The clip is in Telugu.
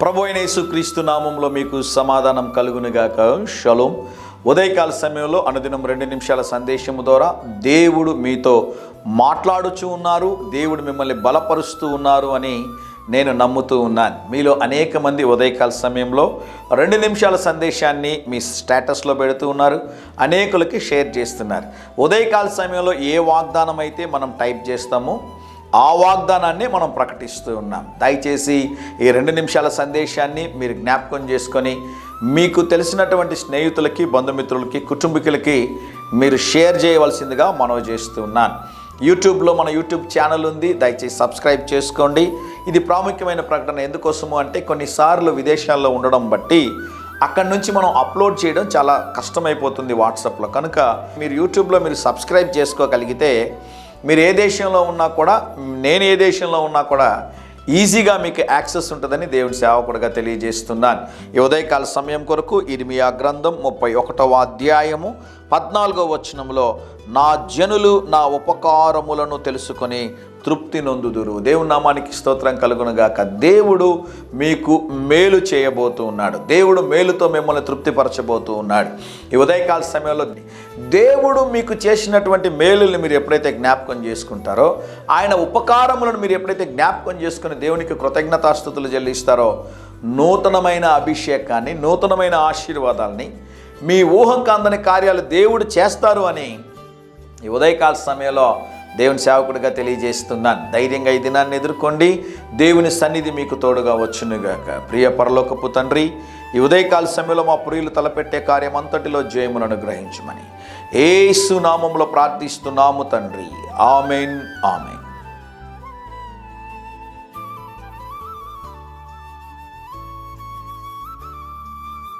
ప్రభు అయిన యేసుక్రీస్తు నామంలో మీకు సమాధానం కలుగునుగాక. షలోం. ఉదయకాల సమయంలో అనుదినం 2 నిమిషాల సందేశము ద్వారా దేవుడు మీతో మాట్లాడుచూ ఉన్నారు, దేవుడు మిమ్మల్ని బలపరుస్తూ ఉన్నారు అని నేను నమ్ముతూ ఉన్నాను. మీలో అనేక మంది ఉదయకాల సమయంలో 2 నిమిషాల సందేశాన్ని మీ స్టేటస్లో పెడుతూ ఉన్నారు, అనేకులకి షేర్ చేస్తున్నారు. ఉదయకాల సమయంలో ఏ వాగ్దానం అయితే మనం టైప్ చేస్తామో ఆ వాగ్దానాన్ని మనం ప్రకటిస్తూ ఉన్నాం. దయచేసి ఈ 2 నిమిషాల సందేశాన్ని మీరు జ్ఞాపకం చేసుకొని మీకు తెలిసినటువంటి స్నేహితులకి, బంధుమిత్రులకి, కుటుంబీకులకి మీరు షేర్ చేయవలసిందిగా మనవి చేస్తూ ఉన్నాను. యూట్యూబ్లో మన యూట్యూబ్ ఛానల్ ఉంది, దయచేసి సబ్స్క్రైబ్ చేసుకోండి. ఇది ప్రాముఖ్యమైన ప్రకటన. ఎందుకోసము అంటే కొన్నిసార్లు విదేశాల్లో ఉండడం బట్టి అక్కడి నుంచి మనం అప్లోడ్ చేయడం చాలా కష్టమైపోతుంది వాట్సాప్లో. కనుక మీరు యూట్యూబ్లో మీరు సబ్స్క్రైబ్ చేసుకోగలిగితే మీరు ఏ దేశంలో ఉన్నా కూడా, నేను ఏ దేశంలో ఉన్నా కూడా ఈజీగా మీకు యాక్సెస్ ఉంటుందని దేవుని సేవకుడిగా తెలియజేస్తున్నాను. ఈ ఉదయకాల సమయం కొరకు ఇర్మియా గ్రంథం 31వ అధ్యాయము 14వ వచనంలో, నా జనులు నా ఉపకారములను తెలుసుకొని తృప్తి నొందుదురు. దేవుని నామానికి స్తోత్రం కలుగునుగాక. దేవుడు మీకు మేలు చేయబోతూ ఉన్నాడు. దేవుడు మేలుతో మిమ్మల్ని తృప్తిపరచబోతూ ఉన్నాడు. ఈ ఉదయకాల సమయంలో దేవుడు మీకు చేసినటువంటి మేలుల్ని మీరు ఎప్పుడైతే జ్ఞాపకం చేసుకుంటారో, ఆయన ఉపకారములను మీరు ఎప్పుడైతే జ్ఞాపకం చేసుకుని దేవునికి కృతజ్ఞతాస్తుతులు చెల్లిస్తారో, నూతనమైన అభిషేకాన్ని, నూతనమైన ఆశీర్వాదాలని, మీ ఊహకు అందని కార్యాలు దేవుడు చేస్తారు అని ఈ ఉదయకాల సమయంలో దేవుని సేవకుడిగా తెలియజేస్తున్నాను. ధైర్యంగా ఈ దినాన్ని ఎదుర్కోండి. దేవుని సన్నిధి మీకు తోడుగా వచ్చునుగాక. ప్రియ పరలోకపు తండ్రి, ఈ ఉదయకాల సమయంలో మా ప్రియులు తలపెట్టే కార్యం అంతటిలో జయమును అనుగ్రహించమని యేసు నామములో ప్రార్థిస్తున్నాము తండ్రి. ఆమేన్, ఆమేన్.